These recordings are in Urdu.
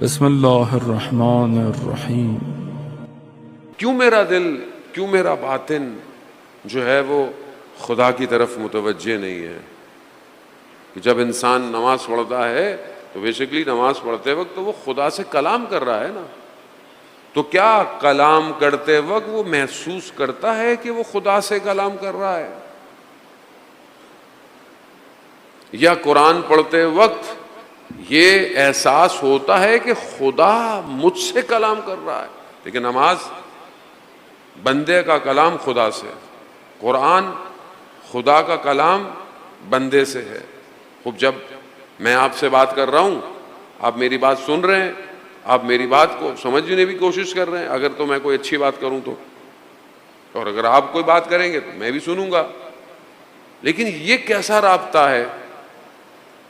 بسم اللہ الرحمن الرحیم۔ کیوں میرا دل، کیوں میرا باطن جو ہے وہ خدا کی طرف متوجہ نہیں ہے؟ کہ جب انسان نماز پڑھتا ہے تو بیسیکلی نماز پڑھتے وقت تو وہ خدا سے کلام کر رہا ہے نا، تو کیا کلام کرتے وقت وہ محسوس کرتا ہے کہ وہ خدا سے کلام کر رہا ہے؟ یا قرآن پڑھتے وقت یہ احساس ہوتا ہے کہ خدا مجھ سے کلام کر رہا ہے؟ لیکن نماز بندے کا کلام خدا سے، قرآن خدا کا کلام بندے سے ہے۔ خوب جب میں آپ سے بات کر رہا ہوں، آپ میری بات سن رہے ہیں، آپ میری بات کو سمجھنے کی کوشش کر رہے ہیں، اگر تو میں کوئی اچھی بات کروں تو، اور اگر آپ کوئی بات کریں گے تو میں بھی سنوں گا۔ لیکن یہ کیسا رابطہ ہے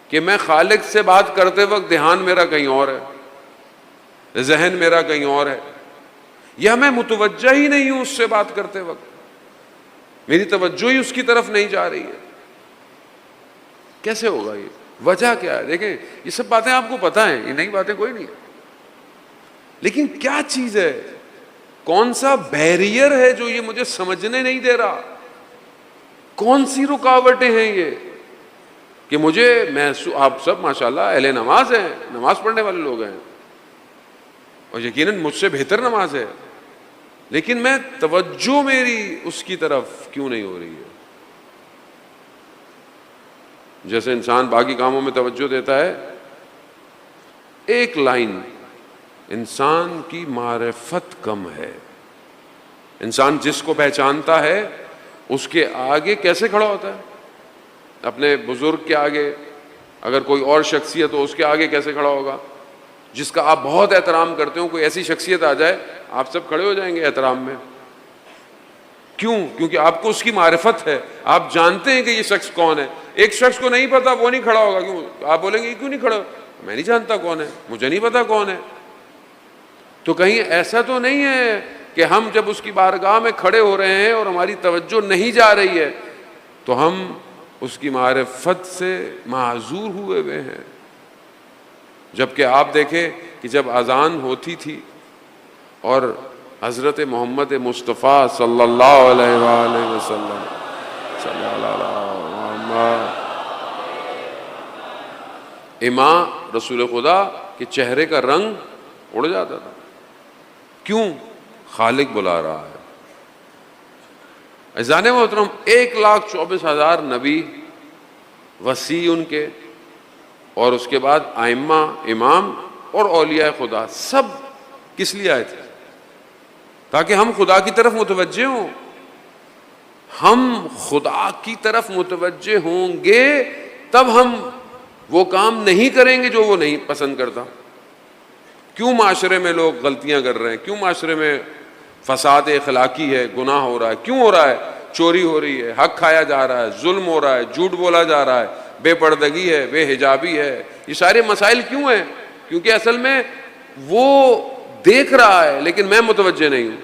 کہ میں خالق سے بات کرتے وقت دھیان میرا کہیں اور ہے، ذہن میرا کہیں اور ہے، یا میں متوجہ ہی نہیں ہوں اس سے بات کرتے وقت، میری توجہ ہی اس کی طرف نہیں جا رہی ہے؟ کیسے ہوگا یہ؟ وجہ کیا ہے؟ دیکھیں یہ سب باتیں آپ کو پتہ ہیں، یہ نئی باتیں کوئی نہیں ہے، لیکن کیا چیز ہے، کون سا بیریئر ہے جو یہ مجھے سمجھنے نہیں دے رہا؟ کون سی رکاوٹیں ہیں یہ کہ مجھے آپ سب ماشاءاللہ اہل نماز ہیں، نماز پڑھنے والے لوگ ہیں، اور یقیناً مجھ سے بہتر نماز ہے، لیکن میں توجہ میری اس کی طرف کیوں نہیں ہو رہی ہے؟ جیسے انسان باقی کاموں میں توجہ دیتا ہے، ایک لائن، انسان کی معرفت کم ہے۔ انسان جس کو پہچانتا ہے اس کے آگے کیسے کھڑا ہوتا ہے؟ اپنے بزرگ کے آگے، اگر کوئی اور شخصیت ہو اس کے آگے کیسے کھڑا ہوگا؟ جس کا آپ بہت احترام کرتے ہو، کوئی ایسی شخصیت آ جائے آپ سب کھڑے ہو جائیں گے احترام میں۔ کیوں؟ کیونکہ آپ کو اس کی معرفت ہے، آپ جانتے ہیں کہ یہ شخص کون ہے۔ ایک شخص کو نہیں پتا وہ نہیں کھڑا ہوگا، کیوں؟ آپ بولیں گے یہ کیوں نہیں کھڑا؟ میں نہیں جانتا کون ہے، مجھے نہیں پتا کون ہے۔ تو کہیں ایسا تو نہیں ہے کہ ہم جب اس کی بارگاہ میں کھڑے ہو رہے ہیں اور ہماری توجہ نہیں جا رہی ہے تو ہم اس کی معرفت سے معذور ہوئے ہیں؟ جبکہ آپ دیکھیں کہ جب اذان ہوتی تھی اور حضرت محمد مصطفیٰ صلی اللہ علیہ وآلہ وسلم صلی اللہ علیہ وسلم، امام رسول خدا کے چہرے کا رنگ اڑ جاتا تھا۔ کیوں؟ خالق بلا رہا ہے۔ عزیزان محترم، 1,24,000 نبی، وسیع ان کے، اور اس کے بعد ائمہ، امام اور اولیاء خدا، سب کس لیے آئے تھے؟ تاکہ ہم خدا کی طرف متوجہ ہوں۔ ہم خدا کی طرف متوجہ ہوں گے تب ہم وہ کام نہیں کریں گے جو وہ نہیں پسند کرتا۔ کیوں معاشرے میں لوگ غلطیاں کر رہے ہیں؟ کیوں معاشرے میں فساد اخلاقی ہے، گناہ ہو رہا ہے؟ کیوں ہو رہا ہے؟ چوری ہو رہی ہے، حق کھایا جا رہا ہے، ظلم ہو رہا ہے، جھوٹ بولا جا رہا ہے، بے پردگی ہے، بے حجابی ہے۔ یہ سارے مسائل کیوں ہیں؟ کیونکہ اصل میں وہ دیکھ رہا ہے لیکن میں متوجہ نہیں ہوں۔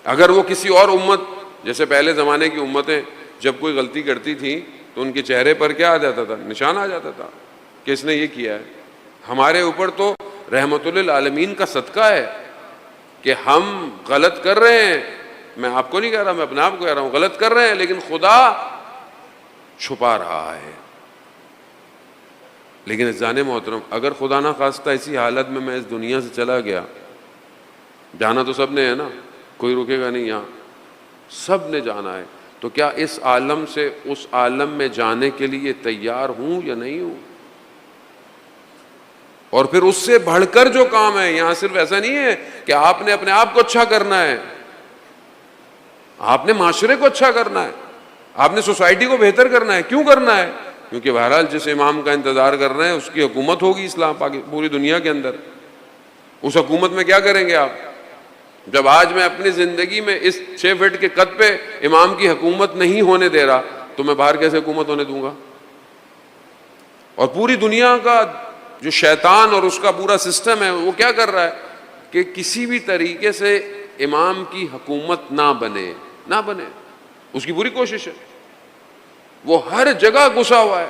اگر وہ کسی اور امت، جیسے پہلے زمانے کی امتیں جب کوئی غلطی کرتی تھیں تو ان کے چہرے پر کیا آ جاتا تھا؟ نشان آ جاتا تھا کہ اس نے یہ کیا ہے۔ ہمارے اوپر تو رحمت للعالمین کا صدقہ ہے کہ ہم غلط کر رہے ہیں، میں آپ کو نہیں کہہ رہا، میں اپنے آپ کو کہہ رہا ہوں، غلط کر رہے ہیں لیکن خدا چھپا رہا ہے۔ لیکن عزیزان محترم، اگر خدا نہ خواستہ اسی حالت میں اس دنیا سے چلا گیا، جانا تو سب نے ہے نا، کوئی رکے گا نہیں، یہاں سب نے جانا ہے، تو کیا اس عالم سے اس عالم میں جانے کے لیے تیار ہوں یا نہیں ہوں؟ اور پھر اس سے بڑھ کر جو کام ہے، یہاں صرف ایسا نہیں ہے کہ آپ نے اپنے آپ کو اچھا کرنا ہے، آپ نے معاشرے کو اچھا کرنا ہے، آپ نے سوسائٹی کو بہتر کرنا ہے۔ کیوں کرنا ہے؟ کیونکہ بہرحال جس امام کا انتظار کر رہے ہیں اس کی حکومت ہوگی اسلام پوری دنیا کے اندر۔ اس حکومت میں کیا کریں گے آپ؟ جب آج میں اپنی زندگی میں اس 6 فٹ کے قد پہ امام کی حکومت نہیں ہونے دے رہا تو میں باہر کیسے حکومت ہونے دوں گا؟ اور پوری دنیا کا جو شیطان اور اس کا پورا سسٹم ہے وہ کیا کر رہا ہے کہ کسی بھی طریقے سے امام کی حکومت نہ بنے، اس کی پوری کوشش ہے۔ وہ ہر جگہ گھسا ہوا ہے،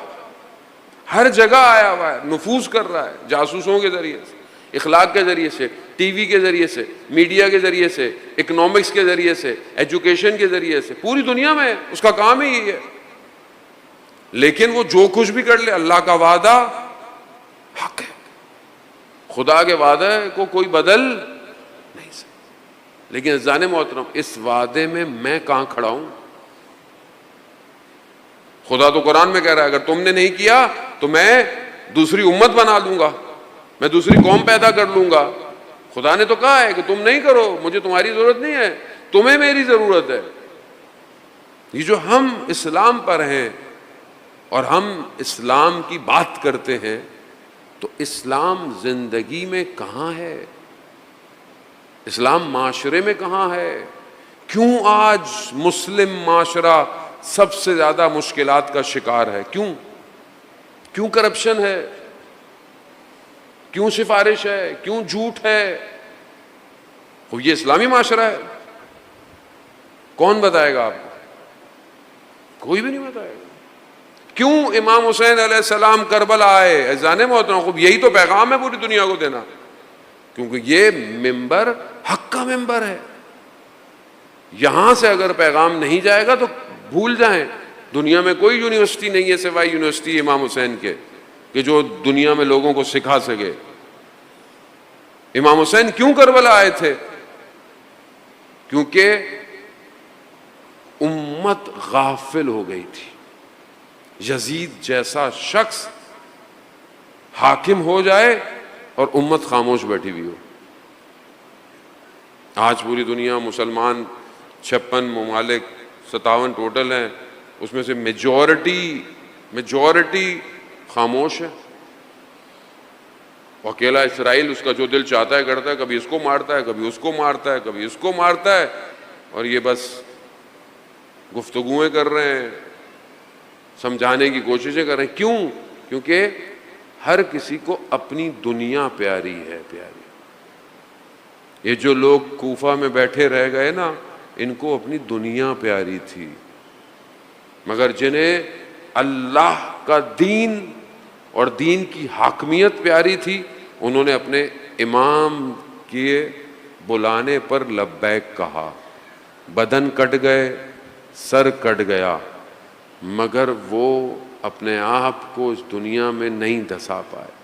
ہر جگہ آیا ہوا ہے، نفوذ کر رہا ہے جاسوسوں کے ذریعے سے، اخلاق کے ذریعے سے، ٹی وی کے ذریعے سے، میڈیا کے ذریعے سے، اکنامکس کے ذریعے سے، ایجوکیشن کے ذریعے سے، پوری دنیا میں اس کا کام ہی یہی ہے۔ لیکن وہ جو کچھ بھی کر لے، اللہ کا وعدہ حق ہے، خدا کے وعدے کو کوئی بدل نہیں سکتا۔ لیکن عزیزان محترم، اس وعدے میں کہاں کھڑا ہوں؟ خدا تو قرآن میں کہہ رہا ہے اگر تم نے نہیں کیا تو میں دوسری امت بنا لوں گا، میں دوسری قوم پیدا کر لوں گا۔ خدا نے تو کہا ہے کہ تم نہیں کرو، مجھے تمہاری ضرورت نہیں ہے، تمہیں میری ضرورت ہے۔ یہ جو ہم اسلام پر ہیں اور ہم اسلام کی بات کرتے ہیں، تو اسلام زندگی میں کہاں ہے؟ اسلام معاشرے میں کہاں ہے؟ کیوں آج مسلم معاشرہ سب سے زیادہ مشکلات کا شکار ہے؟ کیوں کرپشن ہے؟ کیوں سفارش ہے؟ کیوں جھوٹ ہے؟ وہ یہ اسلامی معاشرہ ہے؟ کون بتائے گا آپ کو؟ کوئی بھی نہیں بتائے گا۔ کیوں امام حسین علیہ السلام کربلا آئے؟ عزیزان محترم، خوب یہی تو پیغام ہے پوری دنیا کو دینا، کیونکہ یہ ممبر حق کا ممبر ہے۔ یہاں سے اگر پیغام نہیں جائے گا تو بھول جائیں، دنیا میں کوئی یونیورسٹی نہیں ہے سوائے یونیورسٹی امام حسین کے کہ جو دنیا میں لوگوں کو سکھا سکے۔ امام حسین کیوں کربلا آئے تھے؟ کیونکہ امت غافل ہو گئی تھی۔ یزید جیسا شخص حاکم ہو جائے اور امت خاموش بیٹھی ہوئی ہو۔ آج پوری دنیا مسلمان 56 ممالک 57 ٹوٹل ہیں، اس میں سے میجورٹی خاموش ہے۔ اکیلا اسرائیل اس کا جو دل چاہتا ہے کرتا ہے، کبھی اس کو مارتا ہے، کبھی اس کو مارتا ہے، کبھی اس کو مارتا ہے، اور یہ بس گفتگویں کر رہے ہیں، سمجھانے کی کوششیں کر رہے ہیں۔ کیوں؟ کیونکہ ہر کسی کو اپنی دنیا پیاری ہے۔ یہ جو لوگ کوفہ میں بیٹھے رہ گئے نا، ان کو اپنی دنیا پیاری تھی، مگر جنہیں اللہ کا دین اور دین کی حاکمیت پیاری تھی، انہوں نے اپنے امام کے بلانے پر لبیک کہا۔ بدن کٹ گئے، سر کٹ گیا، مگر وہ اپنے آپ کو اس دنیا میں نہیں دھسا پائے۔